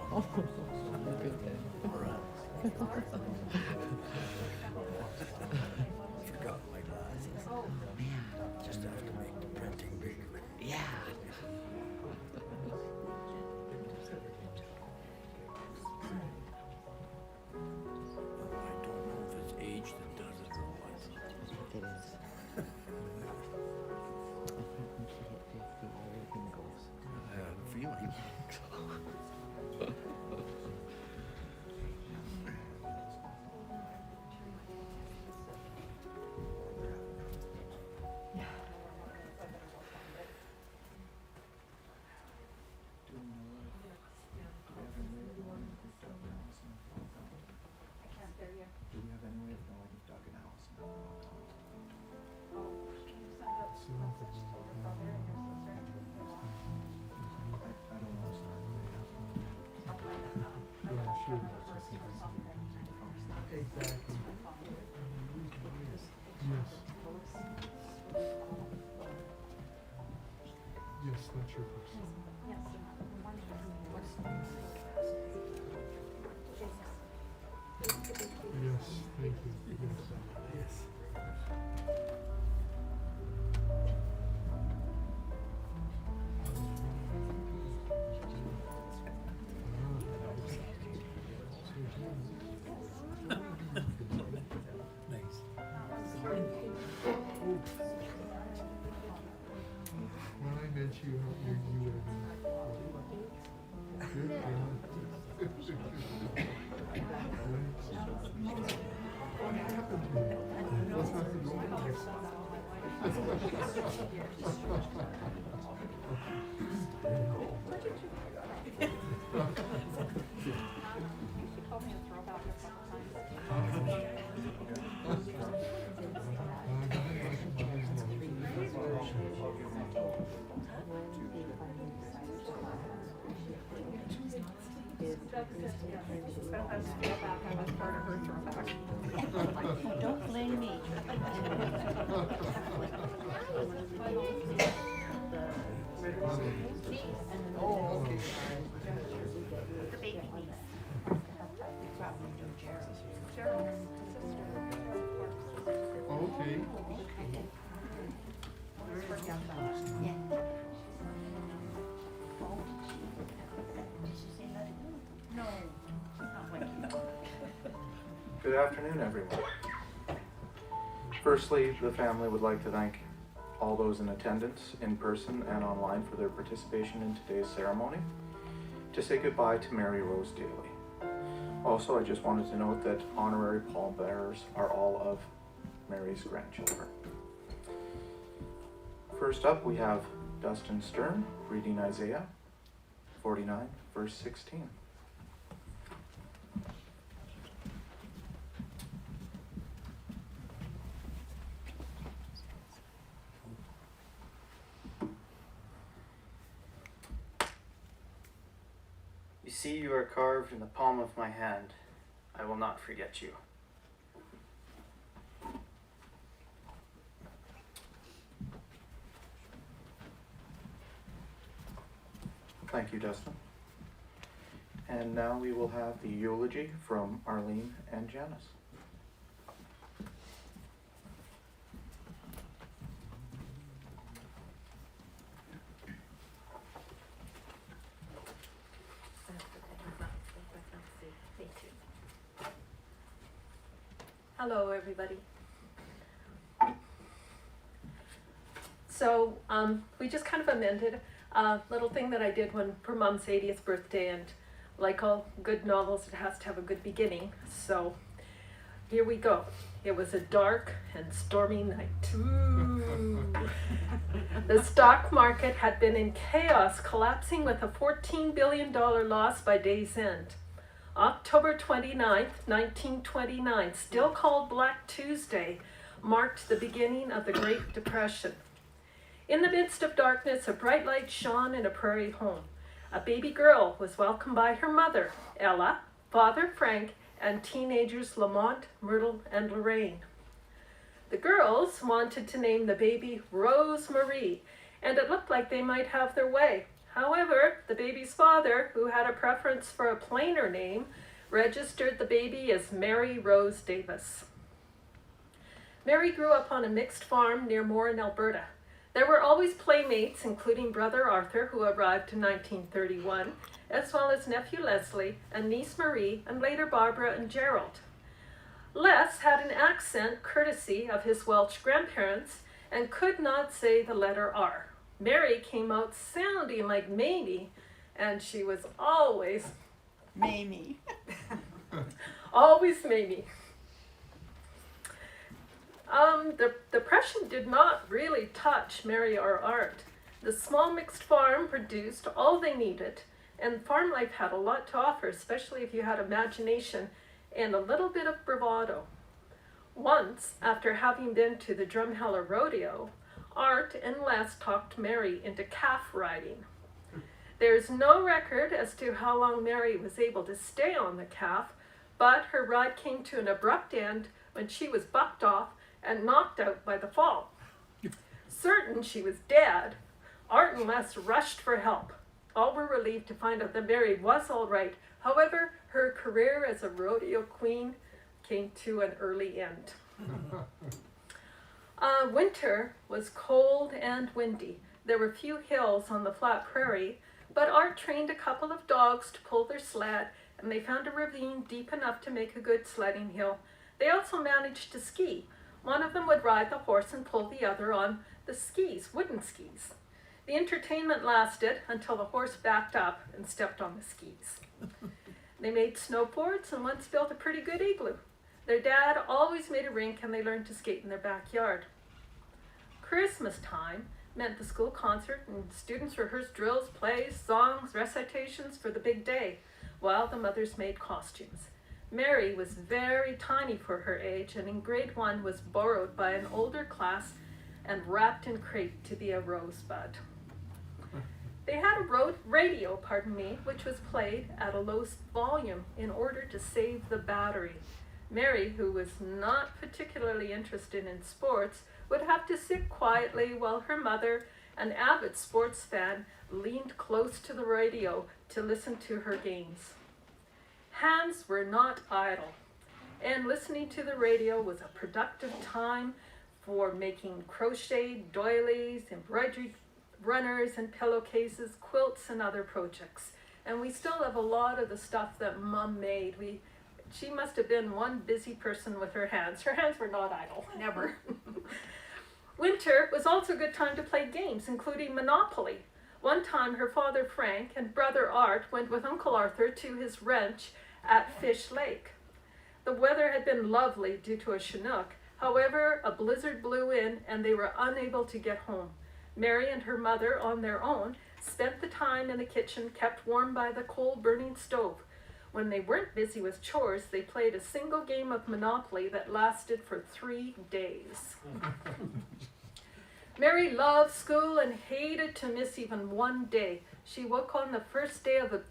Forgot my glasses. Man, just have to make the printing bigger. Yeah. I don't know if it's age that does it or what. It is. I think when she hit 50, everything goes. I have a feeling. Do we have any way of knowing if Doug and Allison are all on? I don't know, sir. Exactly. Yes, that's your person. Yes, thank you. Yes. Nice. When I met you, you would have been good. What happened to you? What's happened to you? Don't blame me. Oh, okay. The baby niece. Okay. Good afternoon, everyone. Firstly, the family would like to thank all those in attendance, in person and online, for their participation in today's ceremony to say goodbye to Mary Rose Daly. Also, I just wanted to note that honorary pallbearers are all of Mary's grandchildren. First up, we have Dustin Stern reading Isaiah 49, verse 16. You see, you are carved in the palm of my hand. I will not forget you. Thank you, Dustin. And now we will have the eulogy from Arlene and Janice. Hello, everybody. So we just kind of amended a little thing that I did for Mom's 80th birthday, and like all good novels, it has to have a good beginning. So here we go. It was a dark and stormy night. Ooh. The stock market had been in chaos, collapsing with a $14 billion loss by day's end. October 29th, 1929, still called Black Tuesday, marked the beginning of the Great Depression. In the midst of darkness, a bright light shone in a prairie home. A baby girl was welcomed by her mother, Ella, father, Frank, and teenagers Lamont, Myrtle, and Lorraine. The girls wanted to name the baby Rose Marie, and it looked like they might have their way. However, the baby's father, who had a preference for a plainer name, registered the baby as Mary Rose Davis. Mary grew up on a mixed farm near Moore in Alberta. There were always playmates, including brother Arthur, who arrived in 1931, as well as nephew Leslie and niece Marie, and later Barbara and Gerald. Les had an accent courtesy of his Welsh grandparents and could not say the letter R. Mary came out sounding like Mamie, and she was always Mamie. always Mamie. The Depression did not really touch Mary or Art. The small mixed farm produced all they needed, and farm life had a lot to offer, especially if you had imagination and a little bit of bravado. Once, after having been to the Drumheller Rodeo, Art and Les talked Mary into calf riding. There's no record as to how long Mary was able to stay on the calf, but her ride came to an abrupt end when she was bucked off and knocked out by the fall. Certain she was dead, Art and Les rushed for help. All were relieved to find out that Mary was all right. However, her career as a rodeo queen came to an early end. Winter was cold and windy. There were few hills on the flat prairie, but Art trained a couple of dogs to pull their sled, and they found a ravine deep enough to make a good sledding hill. They also managed to ski. One of them would ride the horse and pull the other on the skis, wooden skis. The entertainment lasted until the horse backed up and stepped on the skis. They made snowboards and once built a pretty good igloo. Their dad always made a rink and they learned to skate in their backyard. Christmas time meant the school concert and students rehearsed drills, plays, songs, recitations for the big day, while the mothers made costumes. Mary was very tiny for her age and in grade 1 was borrowed by an older class and wrapped in crepe to be a rosebud. They had a radio, which was played at a low volume in order to save the battery. Mary, who was not particularly interested in sports, would have to sit quietly while her mother, an avid sports fan, leaned close to the radio to listen to her games. Hands were not idle, and listening to the radio was a productive time for making crochet doilies, embroidery runners and pillowcases, quilts and other projects. And we still have a lot of the stuff that Mom made. She must have been one busy person with her hands. Her hands were not idle, never. Winter was also a good time to play games, including Monopoly. One time her father Frank and brother Art went with Uncle Arthur to his ranch at Fish Lake. The weather had been lovely due to a Chinook. However, a blizzard blew in and they were unable to get home. Mary and her mother, on their own, spent the time in the kitchen, kept warm by the coal-burning stove. When they weren't busy with chores, they played a single game of Monopoly that lasted for 3 days. Mary loved school and hated to miss even one day. She woke on the first day of the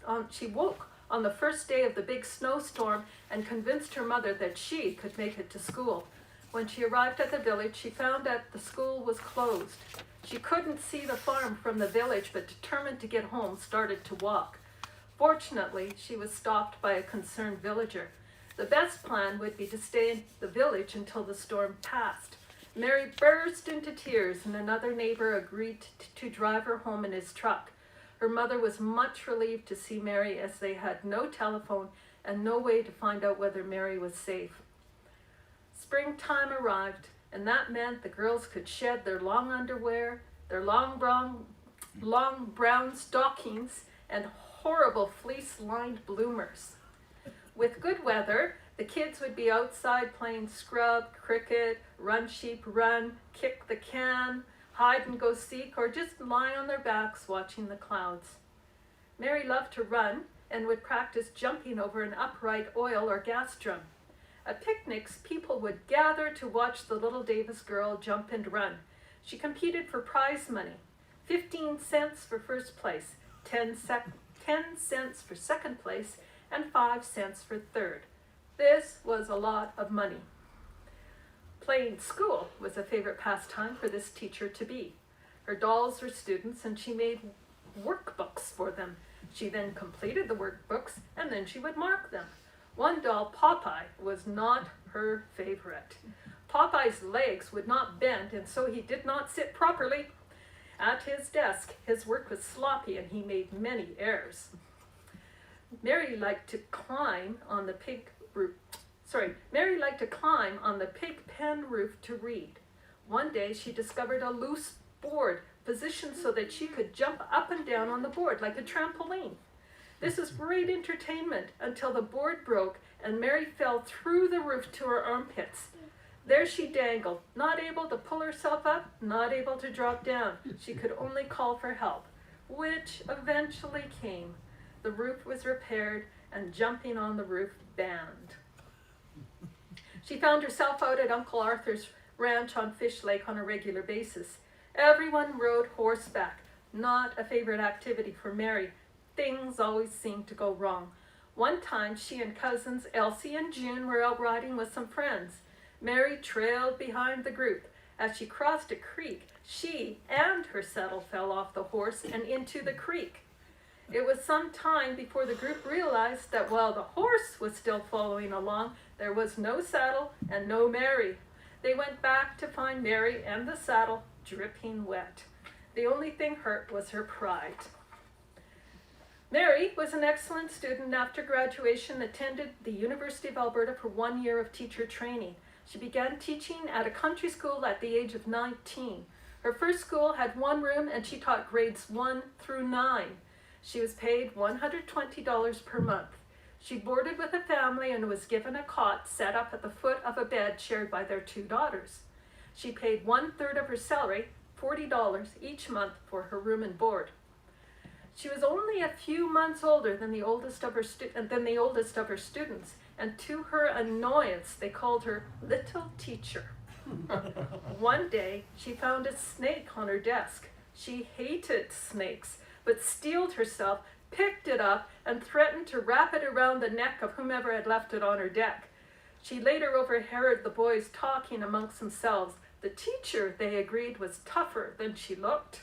big snowstorm and convinced her mother that she could make it to school. When she arrived at the village, she found that the school was closed. She couldn't see the farm from the village, but determined to get home, started to walk. Fortunately, she was stopped by a concerned villager. The best plan would be to stay in the village until the storm passed. Mary burst into tears, and another neighbor agreed to drive her home in his truck. Her mother was much relieved to see Mary, as they had no telephone and no way to find out whether Mary was safe. Springtime arrived, and that meant the girls could shed their long underwear, their long brown stockings, and horrible fleece-lined bloomers. With good weather, the kids would be outside playing scrub, cricket, run sheep run, kick the can, hide and go seek, or just lie on their backs watching the clouds. Mary loved to run and would practice jumping over an upright oil or gas drum. At picnics, people would gather to watch the little Davis girl jump and run. She competed for prize money, 15 cents for first place, 10 cents for second place, and 5 cents for third. This was a lot of money. Playing school was a favorite pastime for this teacher-to-be. Her dolls were students, and she made workbooks for them. She then completed the workbooks, and then she would mark them. One doll, Popeye, was not her favorite. Popeye's legs would not bend, and so he did not sit properly at his desk. His work was sloppy, and he made many errors. Mary liked to climb on the pig pen roof to read. One day she discovered a loose board positioned so that she could jump up and down on the board like a trampoline. This was great entertainment until the board broke and Mary fell through the roof to her armpits. There she dangled, not able to pull herself up, not able to drop down. She could only call for help, which eventually came. The roof was repaired and jumping on the roof banned. She found herself out at Uncle Arthur's ranch on Fish Lake on a regular basis. Everyone rode horseback, not a favorite activity for Mary. Things always seemed to go wrong. One time she and cousins Elsie and June were out riding with some friends. Mary trailed behind the group. As she crossed a creek, she and her saddle fell off the horse and into the creek. It was some time before the group realized that while the horse was still following along, there was no saddle and no Mary. They went back to find Mary and the saddle dripping wet. The only thing hurt was her pride. Mary was an excellent student. After graduation, attended the University of Alberta for 1 year of teacher training. She began teaching at a country school at the age of 19. Her first school had one room and she taught grades 1 through 9. She was paid $120 per month. She boarded with a family and was given a cot set up at the foot of a bed shared by their 2 daughters. She paid 1/3 of her salary, $40 each month, for her room and board. She was only a few months older than the oldest of her students, and to her annoyance, they called her Little Teacher. One day, she found a snake on her desk. She hated snakes, but steeled herself, picked it up, and threatened to wrap it around the neck of whomever had left it on her deck. She later overheard the boys talking amongst themselves. The teacher, they agreed, was tougher than she looked.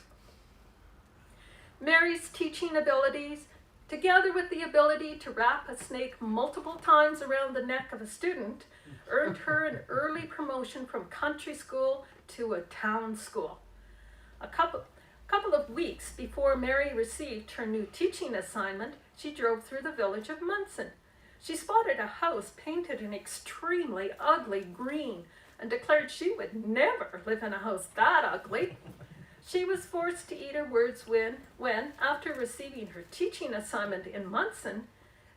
Mary's teaching abilities, together with the ability to wrap a snake multiple times around the neck of a student, earned her an early promotion from country school to a town school. A couple of weeks before Mary received her new teaching assignment, she drove through the village of Munson. She spotted a house painted an extremely ugly green and declared she would never live in a house that ugly. She was forced to eat her words when, after receiving her teaching assignment in Munson,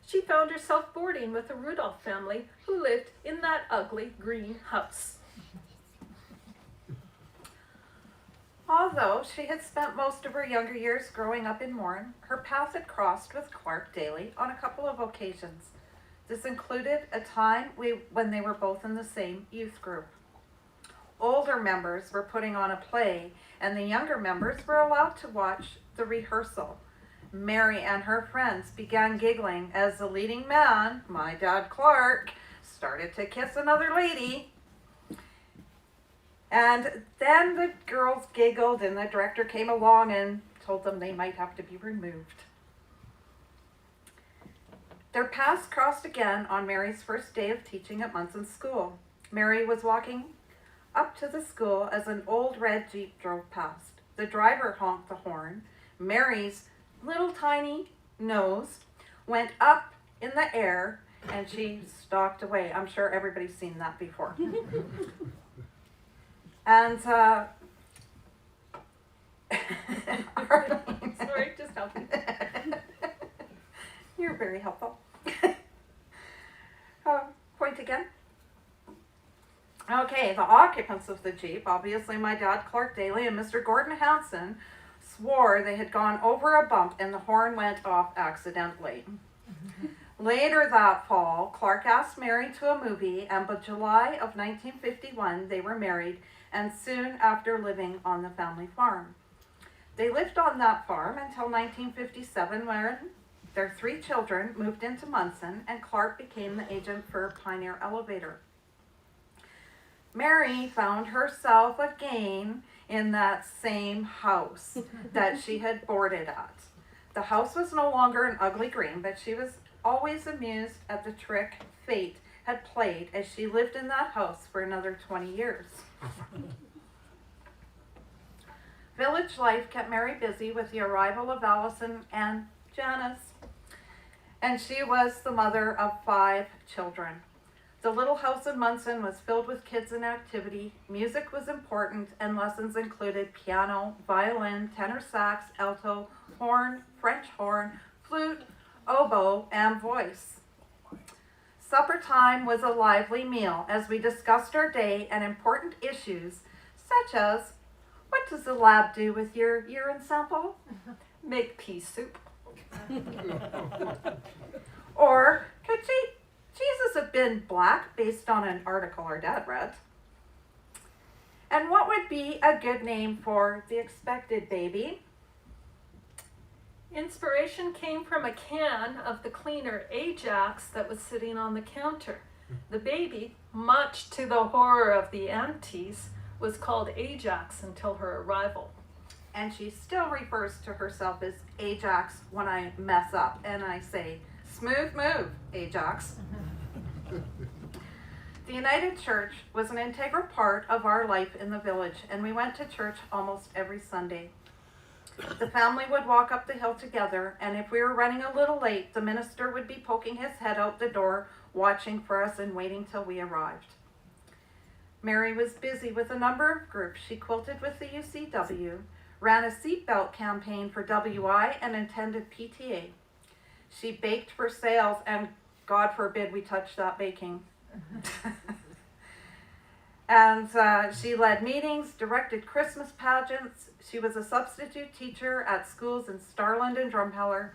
she found herself boarding with a Rudolph family who lived in that ugly green house. Although she had spent most of her younger years growing up in Morin, her path had crossed with Clark Daly on a couple of occasions. This included a time when they were both in the same youth group. Older members were putting on a play, and the younger members were allowed to watch the rehearsal. Mary and her friends began giggling as the leading man, my dad Clark, started to kiss another lady. And then the girls giggled and the director came along and told them they might have to be removed. Their paths crossed again on Mary's first day of teaching at Munson School. Mary was walking up to the school as an old red Jeep drove past. The driver honked the horn. Mary's little tiny nose went up in the air and she stalked away. I'm sure everybody's seen that before. And Sorry, just helping. You're very helpful. Point again. Okay, the occupants of the Jeep, obviously my dad Clark Daly and Mr. Gordon Hanson, swore they had gone over a bump and the horn went off accidentally. Later that fall, Clark asked Mary to a movie, and by July of 1951 they were married, and soon after living on the family farm. They lived on that farm until 1957, when their 3 children moved into Munson and Clark became the agent for Pioneer Elevator. Mary found herself again in that same house that she had boarded at. The house was no longer an ugly green, but she was always amused at the trick fate had played as she lived in that house for another 20 years. Village life kept Mary busy with the arrival of Allison and Janice, and she was the mother of 5 children. The little house in Munson was filled with kids and activity. Music was important, and lessons included piano, violin, tenor sax, alto, horn, French horn, flute, oboe, and voice. Supper time was a lively meal as we discussed our day and important issues such as, what does the lab do with your urine sample? Make pea soup. Or could Jesus have been black based on an article our dad read? And what would be a good name for the expected baby? Inspiration came from a can of the cleaner Ajax that was sitting on the counter. The baby, much to the horror of the aunties, was called Ajax until her arrival. And she still refers to herself as Ajax when I mess up and I say, smooth move, Ajax. The United Church was an integral part of our life in the village, and we went to church almost every Sunday. The family would walk up the hill together, and if we were running a little late, the minister would be poking his head out the door, watching for us and waiting till we arrived. Mary was busy with a number of groups. She quilted with the UCW, ran a seatbelt campaign for WI, and attended PTA. She baked for sales, and God forbid we touch that baking. And she led meetings, directed Christmas pageants. She was a substitute teacher at schools in Starland and Drumheller.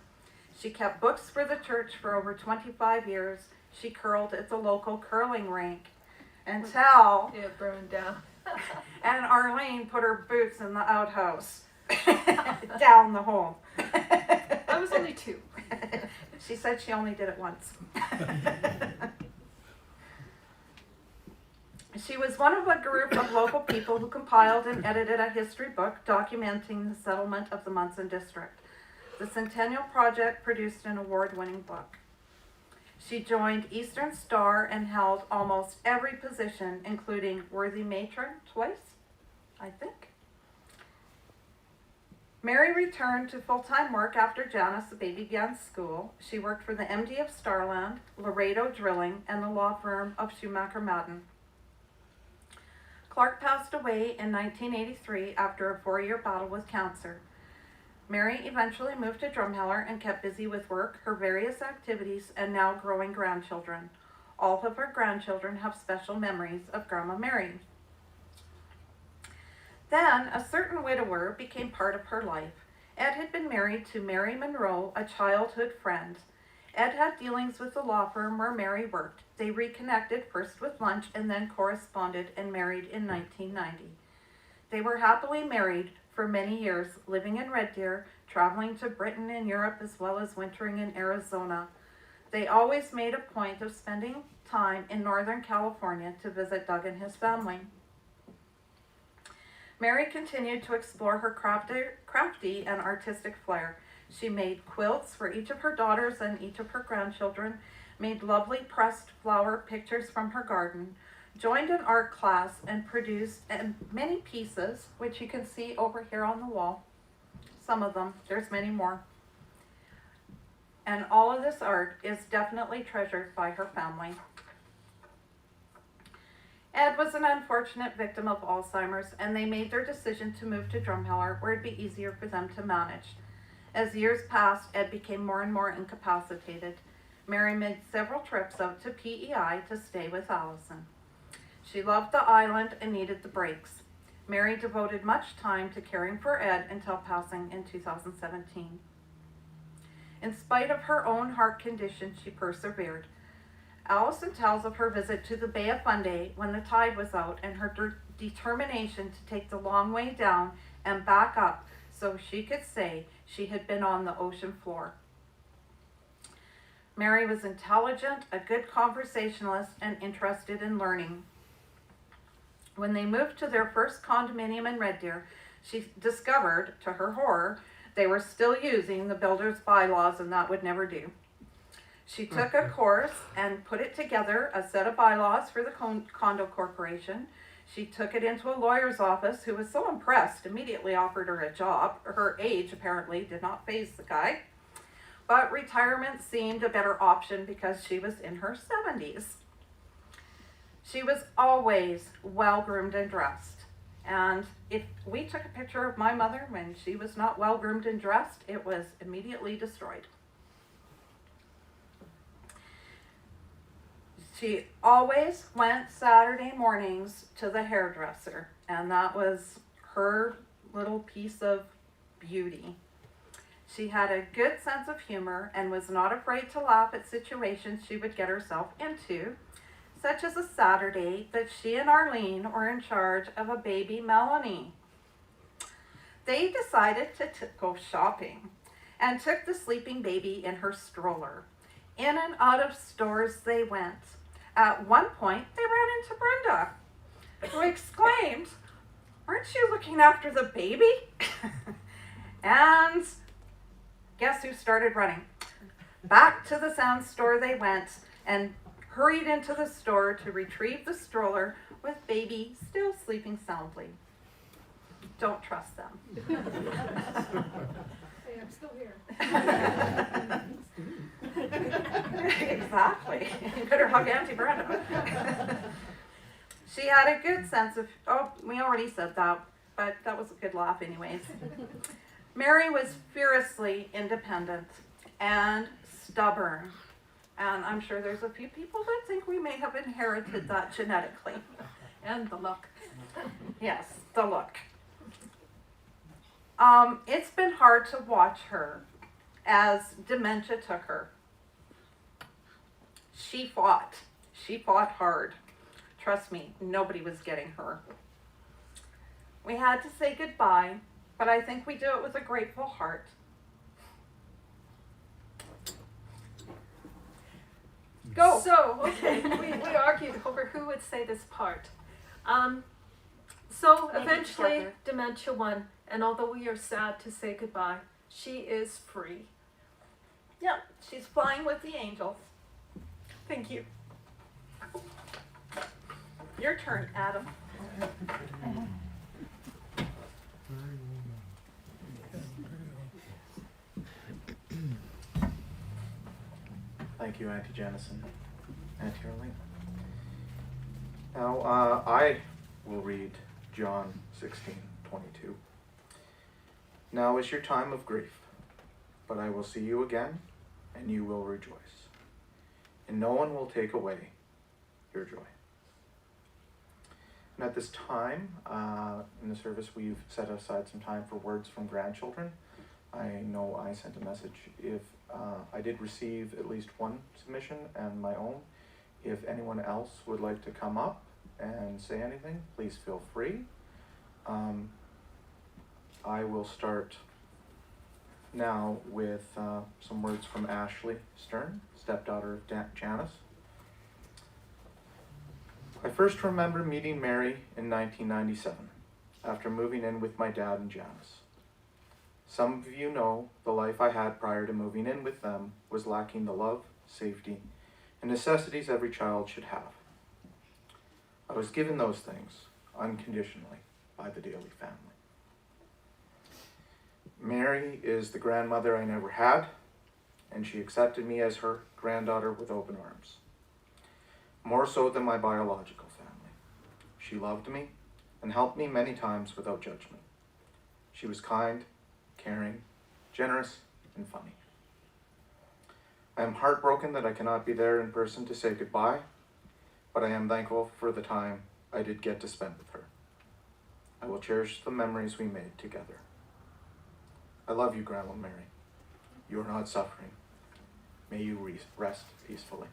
She kept books for the church for over 25 years. She curled at the local curling rink until It burned down. and Arlene put her boots in the outhouse down the hole. I was only 2. She said she only did it once. She was one of a group of local people who compiled and edited a history book documenting the settlement of the Munson district. The Centennial Project produced an award-winning book. She joined Eastern Star and held almost every position, including worthy matron twice, I think. Mary returned to full-time work after Janice, the baby, began school. She worked for the MD of Starland, Laredo Drilling, and the law firm of Schumacher Madden. Clark passed away in 1983 after a 4-year battle with cancer. Mary eventually moved to Drumheller and kept busy with work, her various activities, and now growing grandchildren. All of her grandchildren have special memories of Grandma Mary. Then, a certain widower became part of her life. Ed had been married to Mary Monroe, a childhood friend. Ed had dealings with the law firm where Mary worked. They reconnected, first with lunch, and then corresponded and married in 1990. They were happily married for many years, living in Red Deer, traveling to Britain and Europe, as well as wintering in Arizona. They always made a point of spending time in Northern California to visit Doug and his family. Mary continued to explore her crafty and artistic flair. She made quilts for each of her daughters and each of her grandchildren, made lovely pressed flower pictures from her garden, joined an art class, and produced many pieces, which you can see over here on the wall. Some of them, there's many more. And all of this art is definitely treasured by her family. Ed was an unfortunate victim of Alzheimer's, and they made their decision to move to Drumheller, where it'd be easier for them to manage. As years passed, Ed became more and more incapacitated. Mary made several trips out to PEI to stay with Allison. She loved the island and needed the breaks. Mary devoted much time to caring for Ed until passing in 2017. In spite of her own heart condition, she persevered. Allison tells of her visit to the Bay of Fundy when the tide was out and her determination to take the long way down and back up so she could say she had been on the ocean floor. Mary was intelligent, a good conversationalist, and interested in learning. When they moved to their first condominium in Red Deer, she discovered, to her horror, They were still using the builder's bylaws, and that would never do. She took a course and put it together, a set of bylaws for the condo corporation. She took it into a lawyer's office, who was so impressed, immediately offered her a job. Her age apparently did not faze the guy. But retirement seemed a better option because she was in her 70s. She was always well-groomed and dressed. And if we took a picture of my mother when she was not well-groomed and dressed, it was immediately destroyed. She always went Saturday mornings to the hairdresser, and that was her little piece of beauty. She had a good sense of humor and was not afraid to laugh at situations she would get herself into, such as a Saturday that she and Arlene were in charge of a baby Melanie. They decided to go shopping and took the sleeping baby in her stroller. In and out of stores they went. At one point, they ran into Brenda, who exclaimed, "Aren't you looking after the baby?" And guess who started running? Back to the sound store they went and hurried into the store to retrieve the stroller with baby still sleeping soundly. Don't trust them. Hey, I'm still here. Exactly. You better hug Auntie Brenda. She had a good sense of, we already said that, but that was a good laugh anyways. Mary was fiercely independent and stubborn. And I'm sure there's a few people that think we may have inherited that genetically. And the look. Yes, the look. It's been hard to watch her as dementia took her. She fought. She fought hard. Trust me, nobody was getting her. We had to say goodbye, but I think we do it with a grateful heart. Go. So, okay, we argued over who would say this part. So Maybe eventually together. dementia won, and although we are sad to say goodbye, she is free. Yep, she's flying with the angels. Thank you. Your turn, Adam. Very Thank you, Auntie Jennison, Auntie Arlene. Now, I will read John 16:22. Now is your time of grief, but I will see you again, and you will rejoice, and no one will take away your joy. And at this time, in the service, we've set aside some time for words from grandchildren. I know I sent a message. If I did receive at least one submission and my own. If anyone else would like to come up and say anything, please feel free. I will start now with some words from Ashley Stern, stepdaughter of Janice. I first remember meeting Mary in 1997, after moving in with my dad and Janice. Some of you know the life I had prior to moving in with them was lacking the love, safety, and necessities every child should have. I was given those things unconditionally by the Daly family. Mary is the grandmother I never had, and she accepted me as her granddaughter with open arms. More so than my biological family. She loved me and helped me many times without judgment. She was kind, caring, generous, and funny. I am heartbroken that I cannot be there in person to say goodbye, but I am thankful for the time I did get to spend with her. I will cherish the memories we made together. I love you, Grandma Mary. You are not suffering. May you rest peacefully.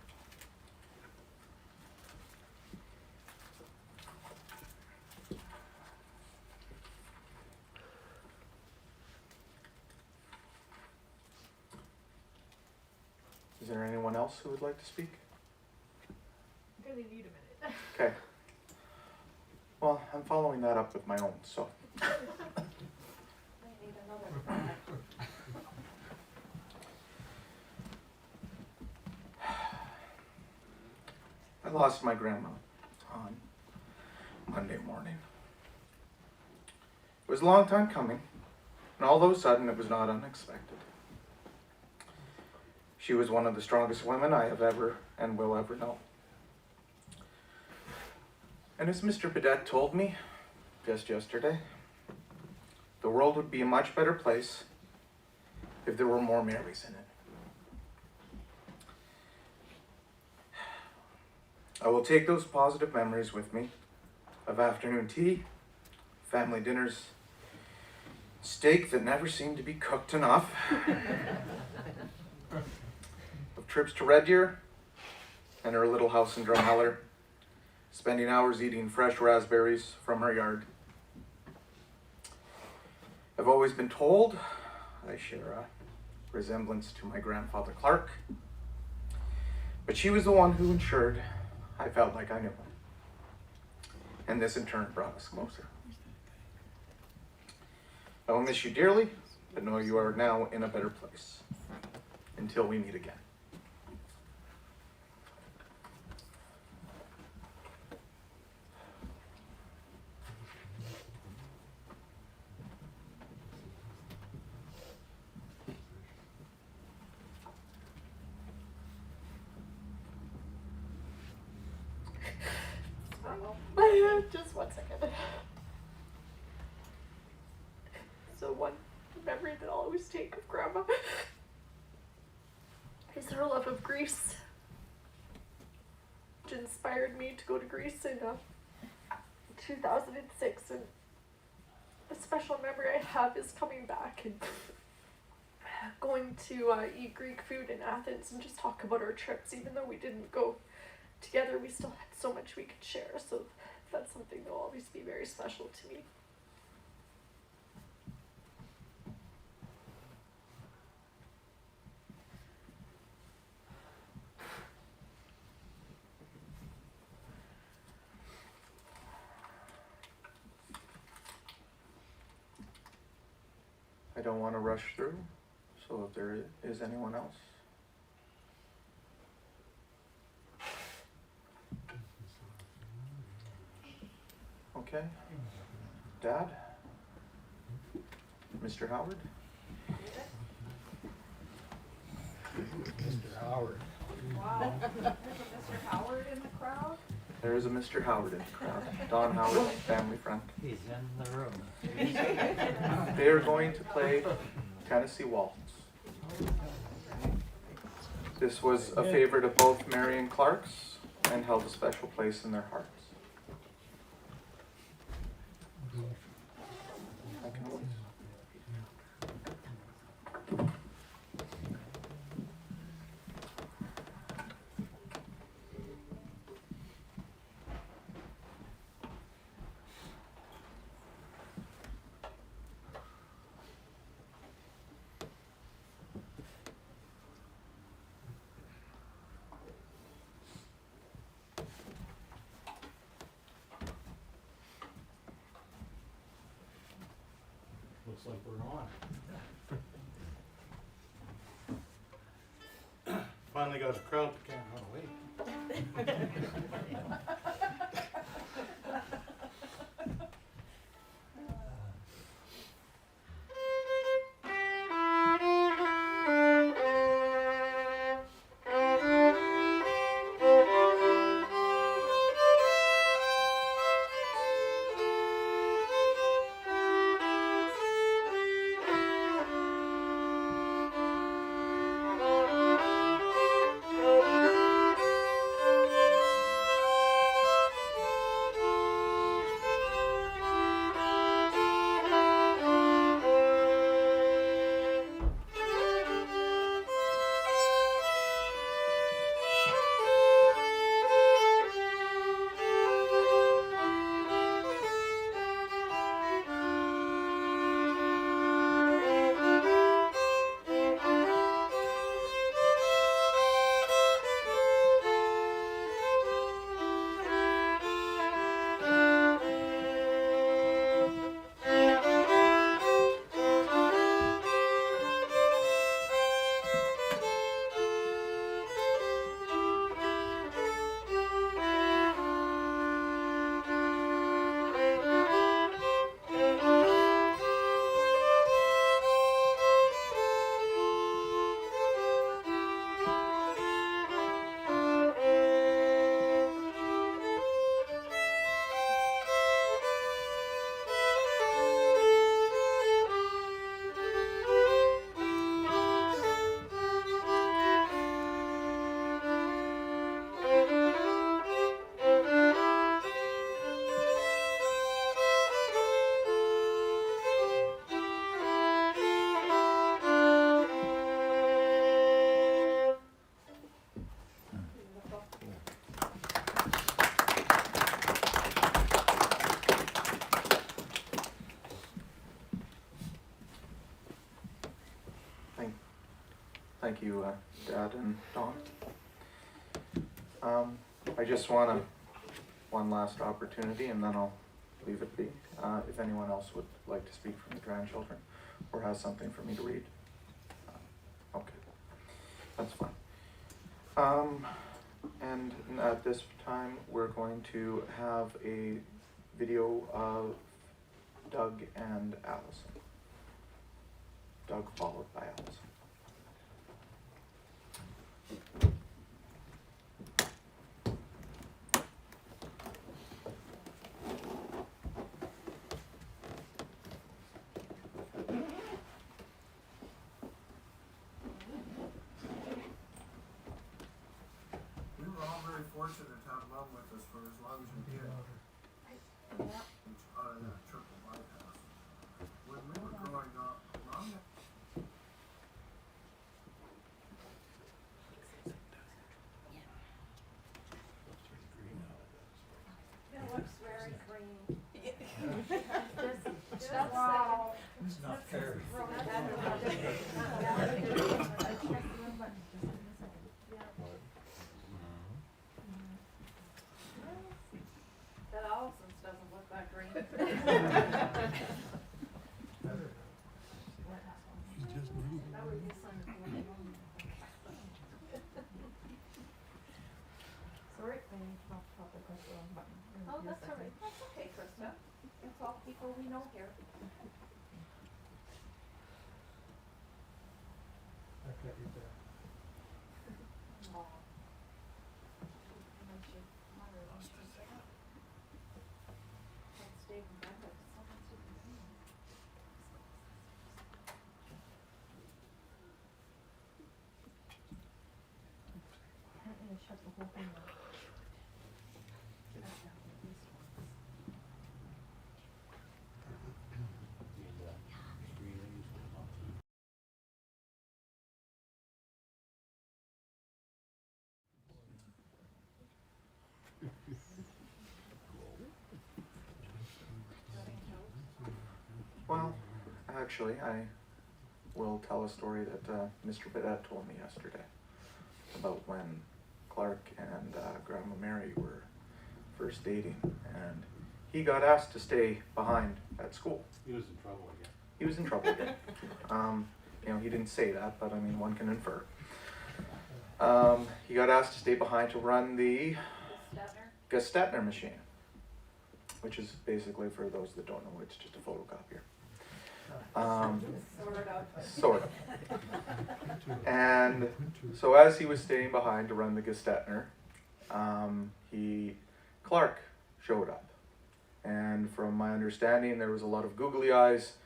Is there anyone else who would like to speak? Really need a minute. Okay. Well, I'm following that up with my own, so. lost my grandma on Monday morning. It was a long time coming, and all of a sudden it was not unexpected. She was one of the strongest women I have ever and will ever know. And as Mr. Bidet told me just yesterday, the world would be a much better place if there were more Marys in it. I will take those positive memories with me of afternoon tea, family dinners, steak that never seemed to be cooked enough, of trips to Red Deer and her little house in Drumheller, spending hours eating fresh raspberries from her yard. I've always been told I share a resemblance to my grandfather Clark, but she was the one who ensured I felt like I knew him. And this in turn brought us closer. I will miss you dearly, but know you are now in a better place. Until we meet again. Just 1 second. So one memory that I'll always take of Grandma is her love of Greece, which inspired me to go to Greece in 2006. And a special memory I have is coming back and going to eat Greek food in Athens and just talk about our trips. Even though we didn't go together, we still had so much we could share. So that's something that will always be very special to me. I don't want to rush through, so if there is anyone else. Okay. Dad? Mr. Howard? Mr. Howard. Wow. There's a Mr. Howard in the crowd? There is a Mr. Howard in the crowd. Don Howard, family friend. He's in the room. They are going to play Tennessee Waltz. This was a favorite of both Mary and Clark's and held a special place in their hearts. I can always. Looks like we're on. Finally got a crowd that can't run away. Thank you, Dad and Dawn. I just want to, one last opportunity, and then I'll leave it be. If anyone else would like to speak from the grandchildren or has something for me to read. Okay, that's fine. And at this time, we're going to have a video of Doug and Allison. Doug followed by Allison. We were all very fortunate to have Mom with us for as long as we did. Out of that triple bypass. When we were growing up, Mom It looks very green. Wow. It's not fair. That Allison's doesn't look that green. He's just me. Sorry, I popped the wrong button. Oh, that's all right. That's okay, Krista. It's all people we know here. I've got you back. Shut the whole thing off. Well, actually, I will tell a story that Mr. Bidet told me yesterday about when Clark and Grandma Mary were first dating, and he got asked to stay behind at school. He was in trouble again. He was in trouble again. You know, he didn't say that, but I mean, one can infer. He got asked to stay behind to run the Gestetner machine, which is basically, for those that don't know, it's just a photocopier. Sort of. And so as he was staying behind to run the Gestetner, Clark showed up. And from my understanding, there was a lot of googly eyes,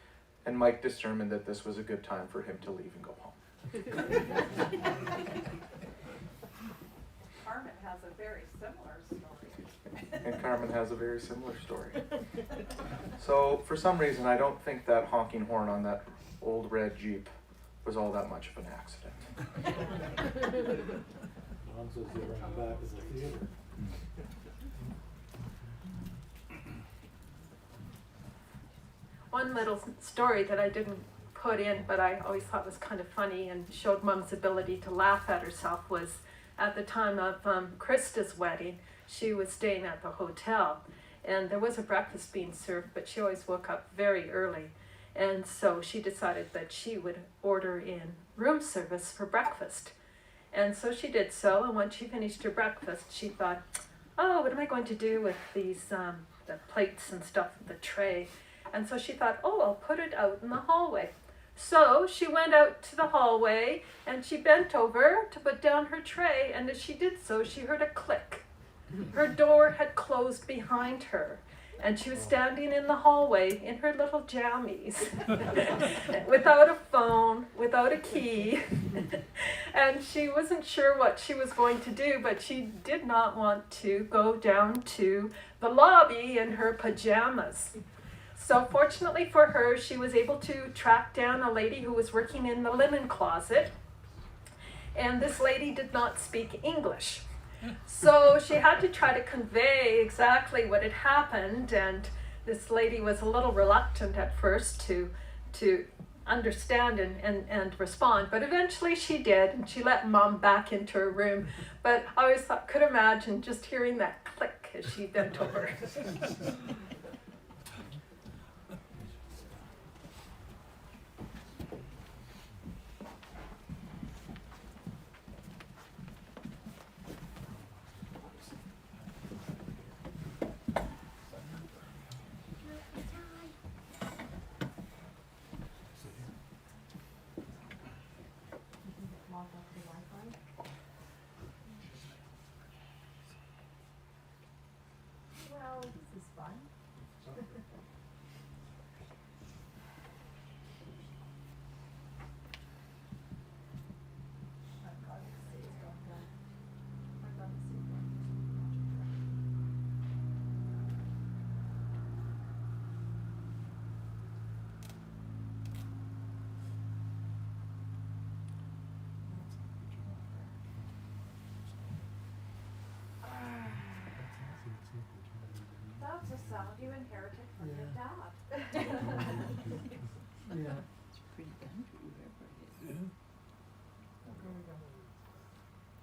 and Mike determined that this was a good time for him to leave and go home. Carmen has a very similar story. And Carmen has a very similar story. So for some reason, I don't think that honking horn on that old red Jeep was all that much of an accident. Mom says they were in the back of the theater. One little story that I didn't put in, but I always thought was kind of funny and showed Mom's ability to laugh at herself, was at the time of Krista's wedding, she was staying at the hotel, and there was a breakfast being served, but she always woke up very early, and so she decided that she would order in room service for breakfast. And so she did so, and when she finished her breakfast, she thought, oh, what am I going to do with these the plates and stuff, the tray? And so she thought, oh, I'll put it out in the hallway. So she went out to the hallway and she bent over to put down her tray, and as she did so, she heard a click. Her door had closed behind her, and she was standing in the hallway in her little jammies, without a phone, without a key, and she wasn't sure what she was going to do, but she did not want to go down to the lobby in her pajamas. So fortunately for her, she was able to track down a lady who was working in the linen closet, and this lady did not speak English. So she had to try to convey exactly what had happened, and this lady was a little reluctant at first to understand and respond, but eventually she did, and she let Mom back into her room. But I always could imagine just hearing that click as she bent over. Well, this is fun. That's a sound you inherited from your dad. Yeah. It's pretty country, wherever it is.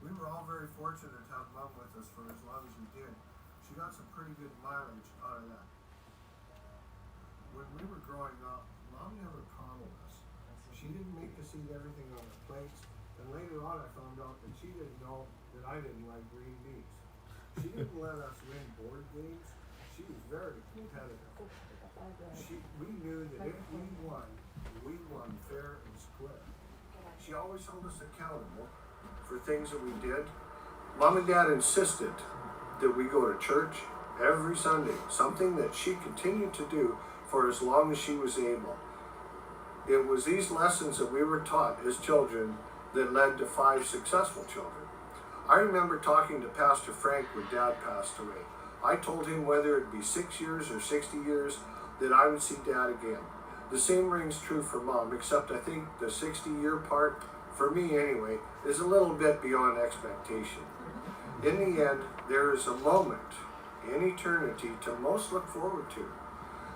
We were all very fortunate to have Mom with us for as long as we did. She got some pretty good mileage out of that. When we were growing up, Mom never coddled us. She didn't make us eat everything on our plates, and later on I found out that she didn't know that I didn't like green beans. She didn't let us win board games. She was very competitive. We knew that if we won fair and square. She always held us accountable for things that we did. Mom and Dad insisted that we go to church every Sunday, something that she continued to do for as long as she was able. It was these lessons that we were taught as children that led to 5 successful children. I remember talking to Pastor Frank when Dad passed away. I told him whether it be 6 years or 60 years that I would see Dad again. The same rings true for Mom, except I think the 60-year part, for me anyway, is a little bit beyond expectation. In the end, there is a moment in eternity to most look forward to,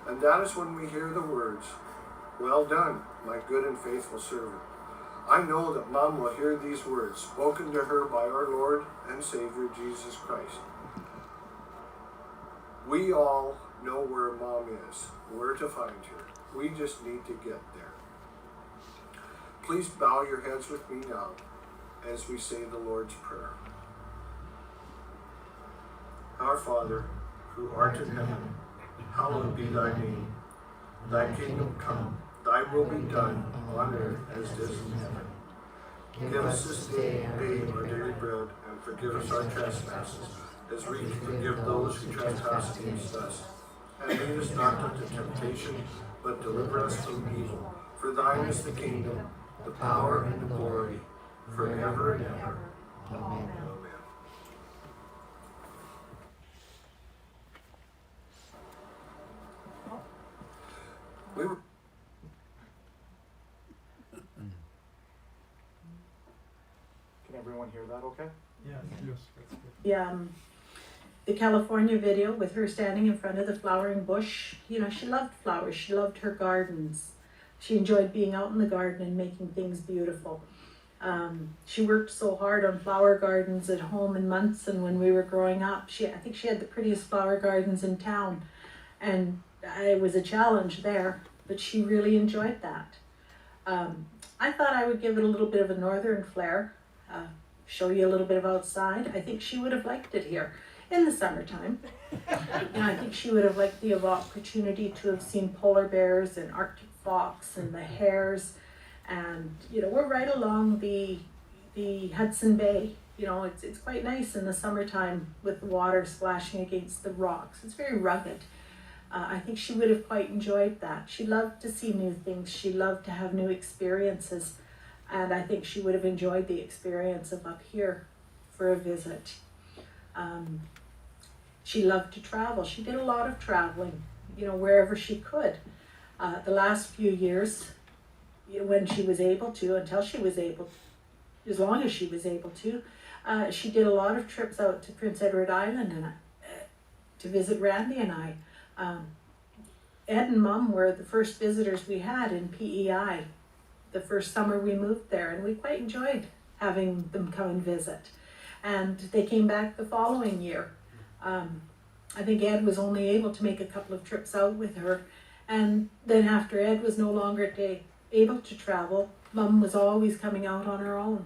and that is when we hear the words, "Well done, my good and faithful servant." I know that Mom will hear these words spoken to her by our Lord and Savior Jesus Christ. We all know where Mom is, where to find her. We just need to get there. Please bow your heads with me now as we say the Lord's Prayer. Our Father, who art in heaven, hallowed be thy name. Thy kingdom come, thy will be done on earth as it is in heaven. Give us this day our daily bread, and forgive us our trespasses, as we forgive those who trespass against us. And lead us not into temptation, but deliver us from evil. For thine is the kingdom, the power, and the glory, forever and ever. Amen. We were Can everyone hear that okay? Yes. The California video with her standing in front of the flowering bush. You know, she loved flowers. She loved her gardens. She enjoyed being out in the garden and making things beautiful. She worked so hard on flower gardens at home in Munson when we were growing up. I think she had the prettiest flower gardens in town, and it was a challenge there, but she really enjoyed that. I thought I would give it a little bit of a northern flair, show you a little bit of outside. I think she would have liked it here in the summertime. I think she would have liked the opportunity to have seen polar bears and Arctic fox and the hares. And, we're right along the Hudson Bay. It's quite nice in the summertime with the water splashing against the rocks. It's very rugged. I think she would have quite enjoyed that. She loved to see new things. She loved to have new experiences. And I think she would have enjoyed the experience of up here for a visit. She loved to travel. She did a lot of traveling, wherever she could. The last few years, when she was able to, until she was able, as long as she was able to, she did a lot of trips out to Prince Edward Island and to visit Randy and I. Ed and Mom were the first visitors we had in PEI the first summer we moved there, and we quite enjoyed having them come and visit. And they came back the following year. I think Ed was only able to make a couple of trips out with her. And then after Ed was no longer able to travel, Mum was always coming out on her own.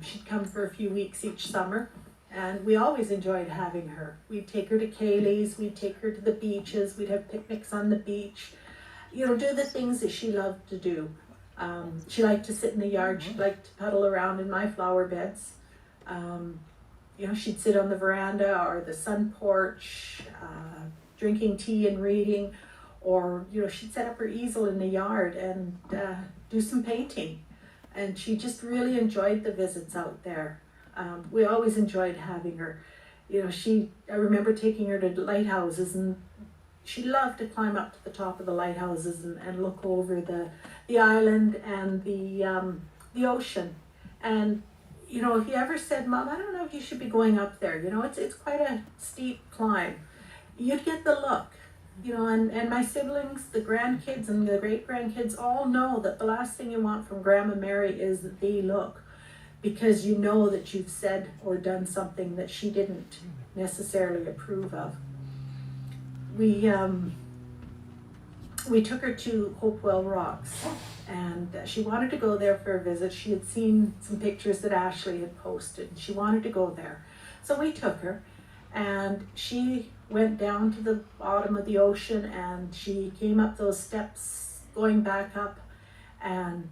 She'd come for a few weeks each summer, and we always enjoyed having her. We'd take her to Kaylee's, we'd take her to the beaches, we'd have picnics on the beach, you know, do the things that she loved to do. She liked to sit in the yard, she liked to puddle around in my flower beds. You know, she'd sit on the veranda or the sun porch, drinking tea and reading, or, you know, she'd set up her easel in the yard and do some painting. And she just really enjoyed the visits out there. We always enjoyed having her. You know, I remember taking her to lighthouses, and she loved to climb up to the top of the lighthouses and look over the island and the ocean. And you know, if you ever said, Mom, I don't know if you should be going up there, you know, it's quite a steep climb, you'd get the look. You know, and my siblings, the grandkids and the great-grandkids all know that the last thing you want from Grandma Mary is the look, because you know that you've said or done something that she didn't necessarily approve of. We took her to Hopewell Rocks, and she wanted to go there for a visit. She had seen some pictures that Ashley had posted, and she wanted to go there. So we took her, and she went down to the bottom of the ocean, and she came up those steps going back up, and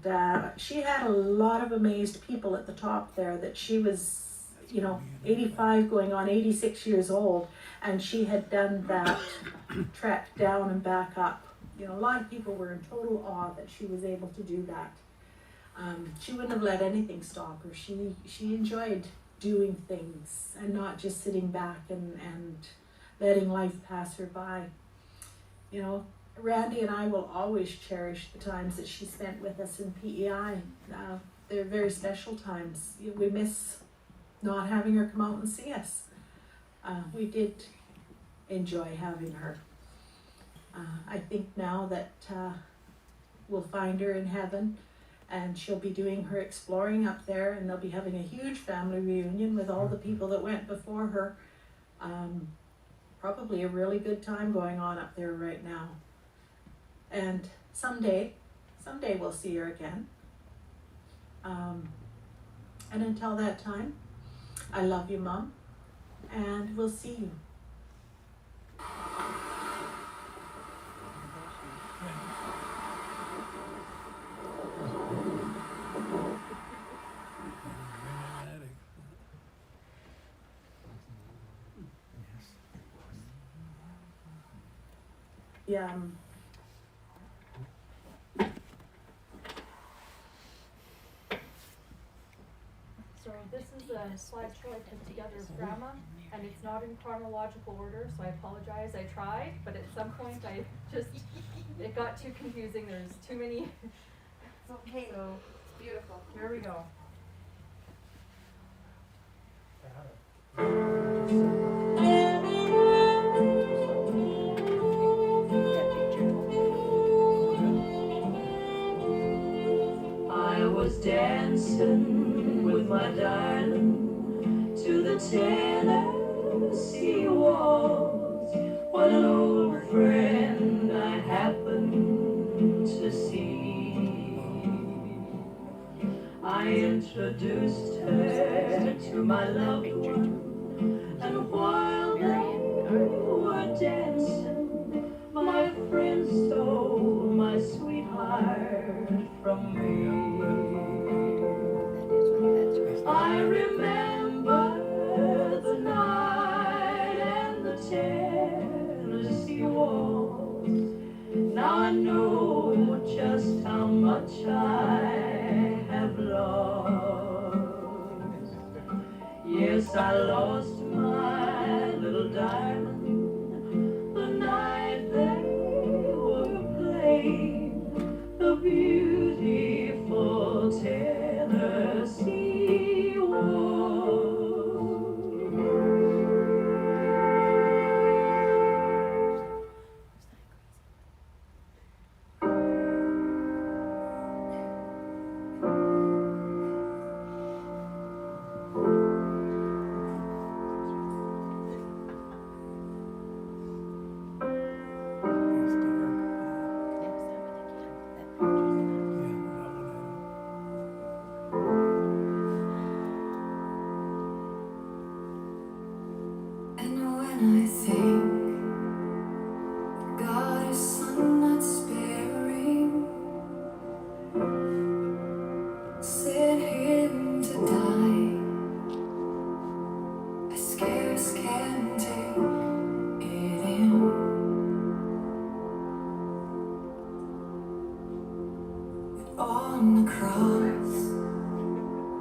she had a lot of amazed people at the top there that she was, you know, 85 going on 86 years old, and she had done that trek down and back up. You know, a lot of people were in total awe that she was able to do that. She wouldn't have let anything stop her. She enjoyed doing things and not just sitting back and letting life pass her by. You know, Randy and I will always cherish the times that she spent with us in PEI. They're very special times. We miss not having her come out and see us. We did enjoy having her. I think now that we'll find her in heaven, and she'll be doing her exploring up there, and they'll be having a huge family reunion with all the people that went before her. Probably a really good time going on up there right now. And someday we'll see her again. And until that time, I love you, Mom, and we'll see you. Yeah. So this is a slideshow I put together of Grandma, and it's not in chronological order, so I apologize. I tried, but at some point it got too confusing. There's too many. It's okay. So It's beautiful. here we go. I was dancing with my darling to the Tennessee waltz when an old friend I happened to see. I introduced her to my loved one, and while they were dancing, my friend stole my sweetheart from me. I remember the night and the Tennessee waltz. Now I know just how much I have lost. Yes, I lost my little darling the night they were playing the beautiful Tennessee waltz. cross,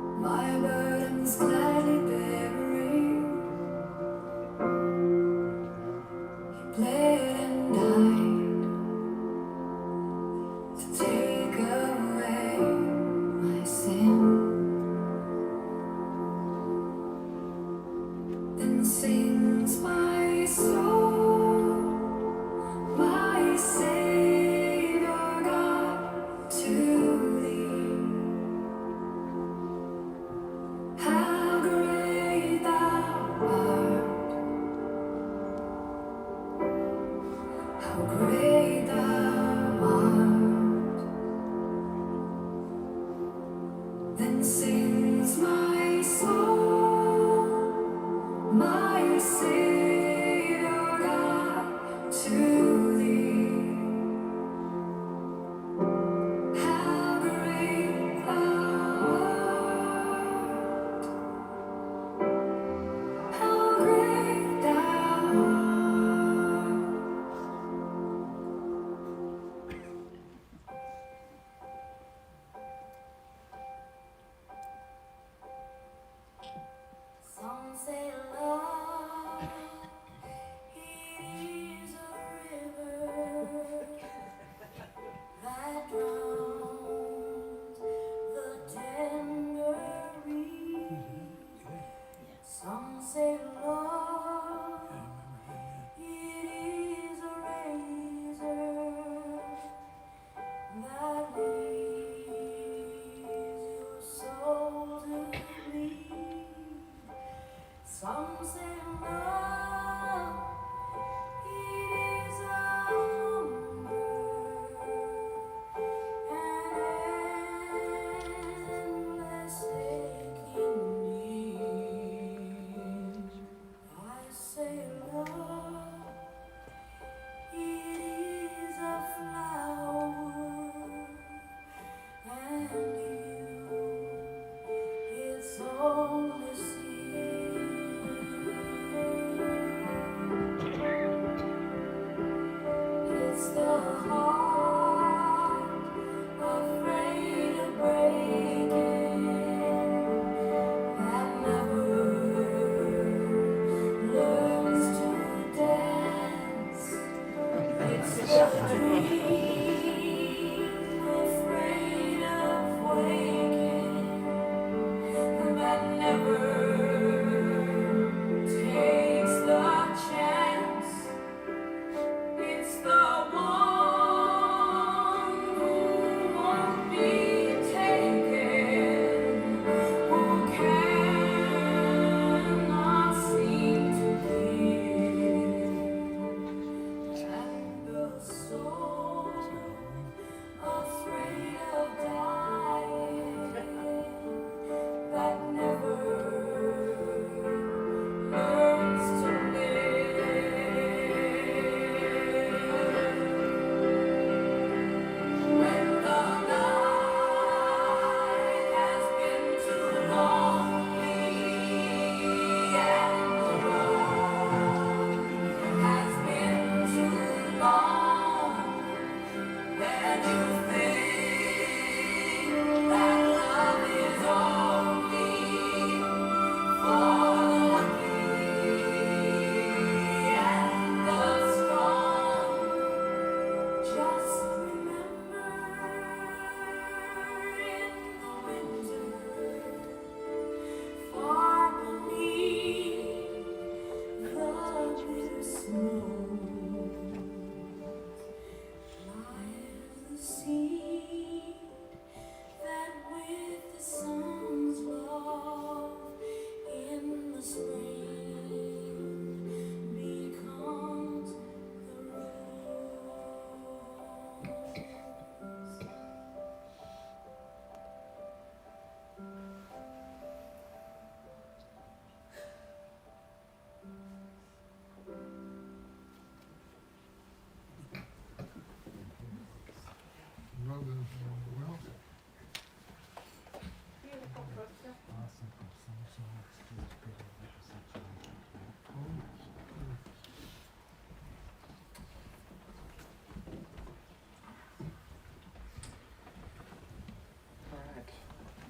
my burdens gladly bearing. He bled and died to take away my sin. Then sings my soul, my Savior God, to thee. How great thou art, how great thou art. Then sings my soul, my Savior God, to thee. How great thou art, how great thou art.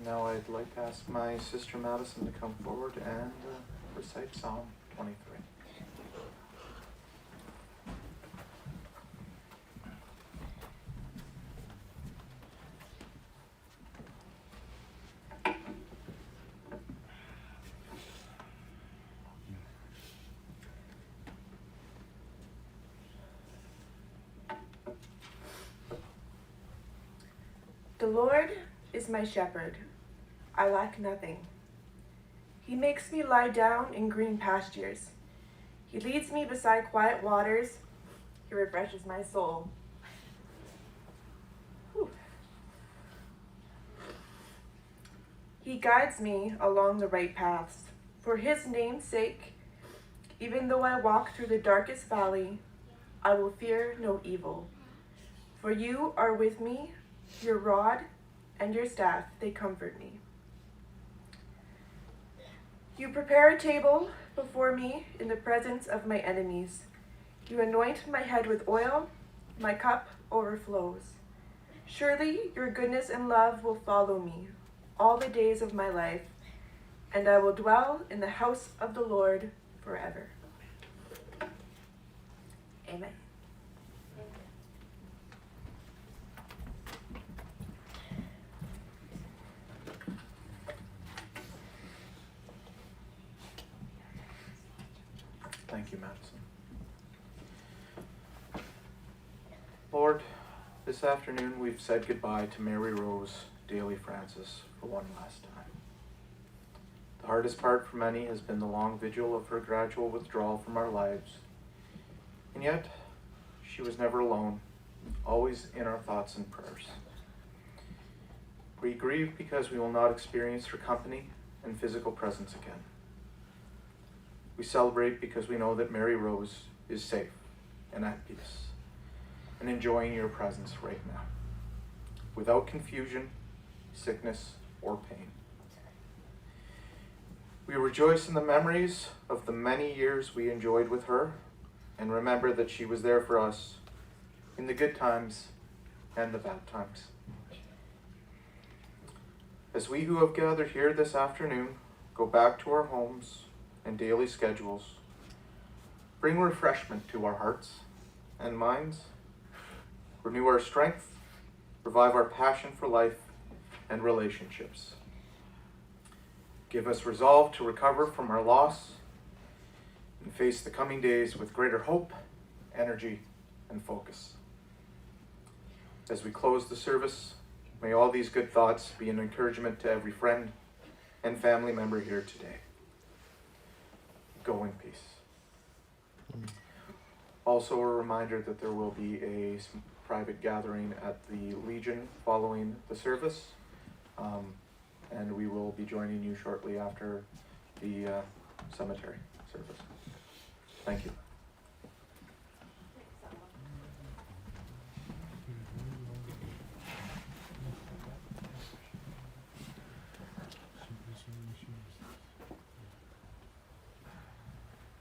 Now I'd like to ask my sister Madison to come forward and recite Psalm 23. The Lord is my shepherd. I lack nothing. He makes me lie down in green pastures. He leads me beside quiet waters. He refreshes my soul. Whew. He guides me along the right paths. For his name's sake, even though I walk through the darkest valley, I will fear no evil. For you are with me. Your rod and your staff, they comfort me. You prepare a table before me in the presence of my enemies. You anoint my head with oil, my cup overflows. Surely your goodness and love will follow me all the days of my life, and I will dwell in the house of the Lord forever. Amen. Thank you, Madison. Lord, this afternoon we've said goodbye to Mary Rose Daly-Francis for one last time. The hardest part for many has been the long vigil of her gradual withdrawal from our lives. And yet, she was never alone, always in our thoughts and prayers. We grieve because we will not experience her company and physical presence again. We celebrate because we know that Mary Rose is safe and at peace and enjoying your presence right now, without confusion, sickness, or pain. We rejoice in the memories of the many years we enjoyed with her and remember that she was there for us in the good times and the bad times. As we who have gathered here this afternoon go back to our homes and daily schedules, bring refreshment to our hearts and minds, renew our strength, revive our passion for life and relationships. Give us resolve to recover from our loss and face the coming days with greater hope, energy, and focus. As we close the service, may all these good thoughts be an encouragement to every friend and family member here today. Go in peace. Also a reminder that there will be a private gathering at the Legion following the service, and we will be joining you shortly after the cemetery service. Thank you.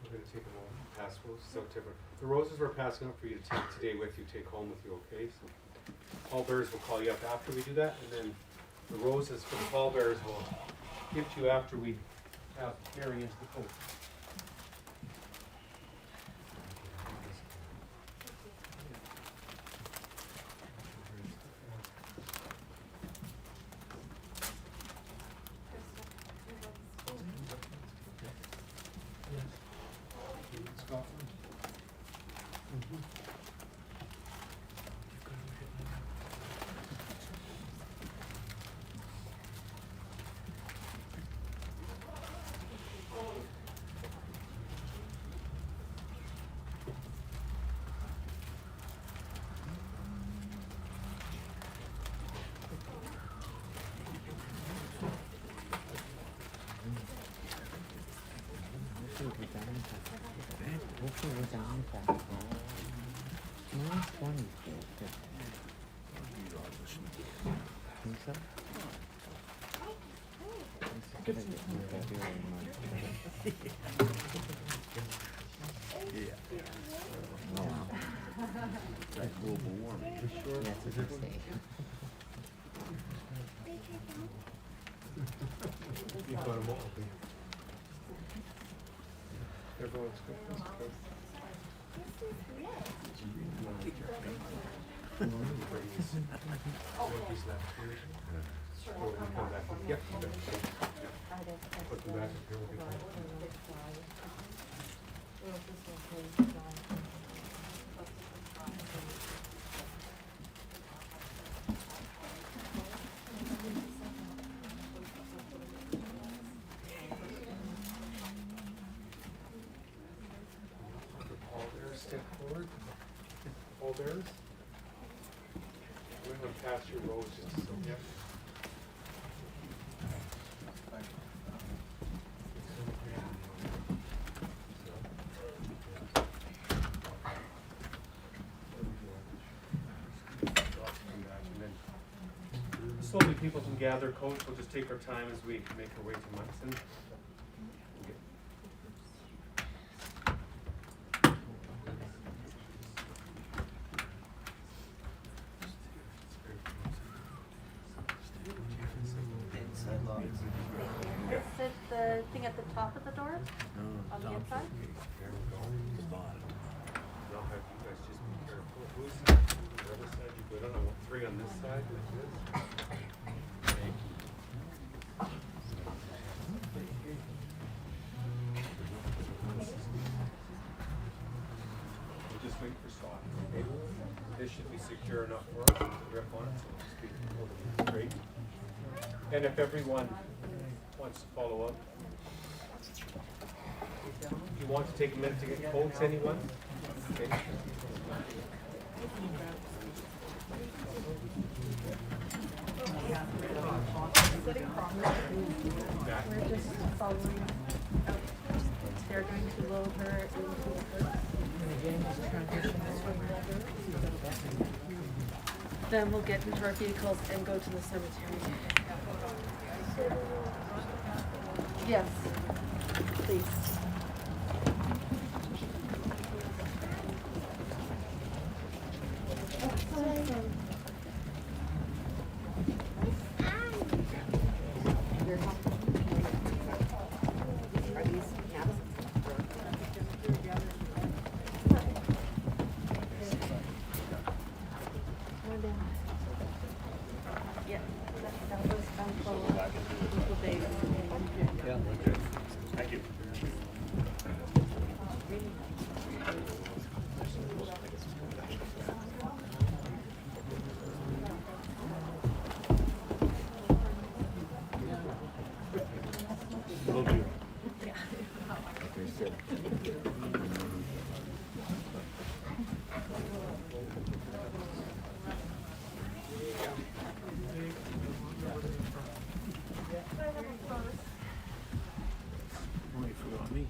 We're going to take a moment to pass roses out to everyone. The roses we're passing out for you to take today with you, take home with you, okay? So pallbearers will call you up after we do that, and then the roses for the pallbearers will give to you after we have Mary into the coat. got them all. Everyone's good. That's good. These left here. Or we come back. Yep. Put them back here. We'll be fine. All there, step forward. All theirs. We're going to pass your rows just so. Yep. Slowly people can gather. Coach, we'll just take our time as we make our way to Munson. Is it the thing at the top of the door? On the inside? I'll have you guys just be careful. Who's the other side? You put on three on this side like this. We'll just wait for Scott. Okay? This should be secure enough for us to grip on it, so we'll just be straight. And if everyone wants to follow up, you want to take a minute to get quotes, anyone? Okay. We're just following. They're going to load her into the hearse. Then we'll get into our vehicles and go to the cemetery. Yes, please. Yeah, that was Thank you. Will do. Only forgot me.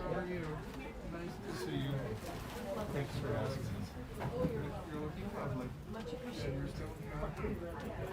How are you? Nice to see you. Thanks for asking. You're looking lovely. Much And appreciated. you're still